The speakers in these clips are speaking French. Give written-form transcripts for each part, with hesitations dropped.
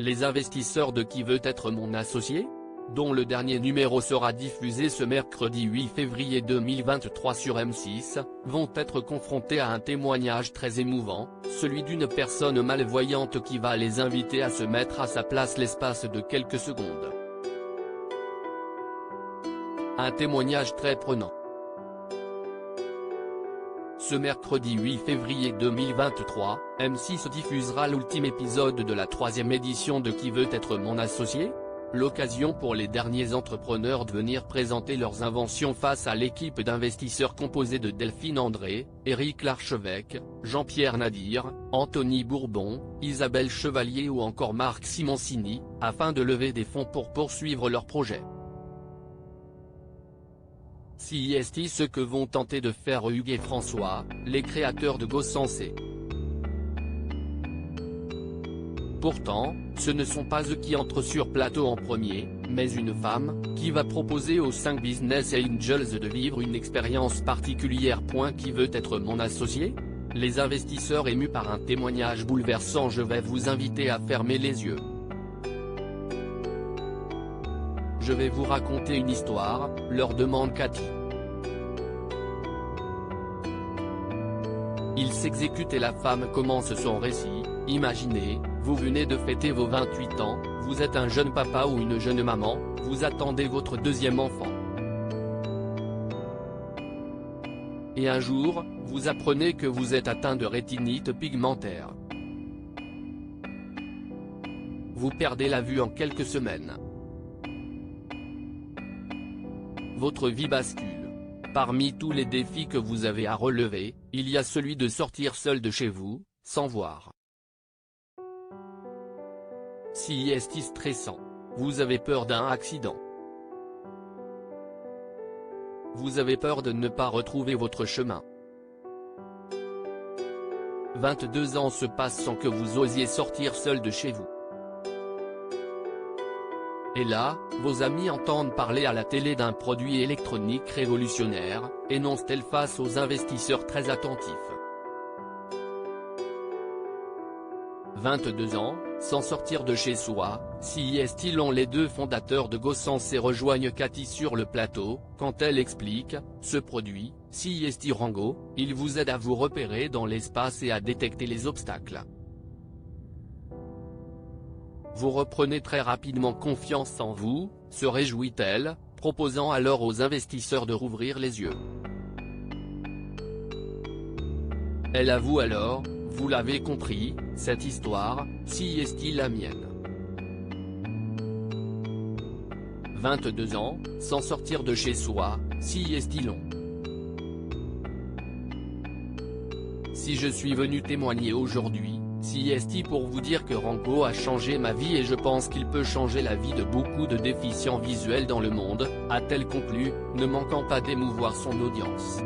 Les investisseurs de Qui veut être mon associé?, dont le dernier numéro sera diffusé ce mercredi 8 février 2023 sur M6, vont être confrontés à un témoignage très émouvant, celui d'une personne malvoyante qui va les inviter à se mettre à sa place l'espace de quelques secondes. Un témoignage très prenant. Ce mercredi 8 février 2023, M6 diffusera l'ultime épisode de la 3e édition de Qui veut être mon associé?, l'occasion pour les derniers entrepreneurs de venir présenter leurs inventions face à l'équipe d'investisseurs composée de Delphine André, Éric Larchevêque, Jean-Pierre Nadir, Anthony Bourbon, Isabelle Chevalier ou encore Marc Simoncini, afin de lever des fonds pour poursuivre leurs projets. C'est ce que vont tenter de faire Hugues et François, les créateurs de GoSensé. Pourtant, ce ne sont pas eux qui entrent sur plateau en premier, mais une femme, qui va proposer aux 5 Business Angels de vivre une expérience particulière. Qui veut être mon associé?, les investisseurs émus par un témoignage bouleversant. Je vais vous inviter à fermer les yeux. Je vais vous raconter une histoire, leur demande Cathy. Il s'exécute et la femme commence son récit. Imaginez, vous venez de fêter vos 28 ans, vous êtes un jeune papa ou une jeune maman, vous attendez votre 2e enfant. Et un jour, vous apprenez que vous êtes atteint de rétinite pigmentaire. Vous perdez la vue en quelques semaines. Votre vie bascule. Parmi tous les défis que vous avez à relever, il y a celui de sortir seul de chez vous, sans voir. C'est stressant. Vous avez peur d'un accident. Vous avez peur de ne pas retrouver votre chemin. 22 ans se passent sans que vous osiez sortir seul de chez vous. Et là, vos amis entendent parler à la télé d'un produit électronique révolutionnaire, énonce-t-elle face aux investisseurs très attentifs. 22 ans, sans sortir de chez soi, c'est long. Les 2 fondateurs de GoSensé rejoignent Cathy sur le plateau, quand elle explique, ce produit, c'est Rango, il vous aide à vous repérer dans l'espace et à détecter les obstacles. Vous reprenez très rapidement confiance en vous, se réjouit-elle, proposant alors aux investisseurs de rouvrir les yeux. Elle avoue alors, vous l'avez compris, cette histoire, c'est la mienne. 22 ans, sans sortir de chez soi, c'est long. Si je suis venu témoigner aujourd'hui, c'est pour vous dire que Rango a changé ma vie et je pense qu'il peut changer la vie de beaucoup de déficients visuels dans le monde, a-t-elle conclu, ne manquant pas d'émouvoir son audience.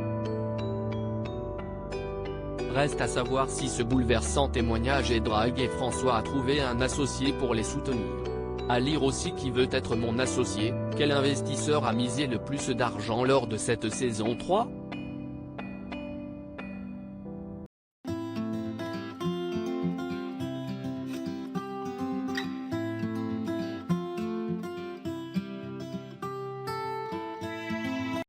Reste à savoir si ce bouleversant témoignage aidera Hugues et François à trouver un associé pour les soutenir. À lire aussi Qui veut être mon associé, quel investisseur a misé le plus d'argent lors de cette saison 3 ?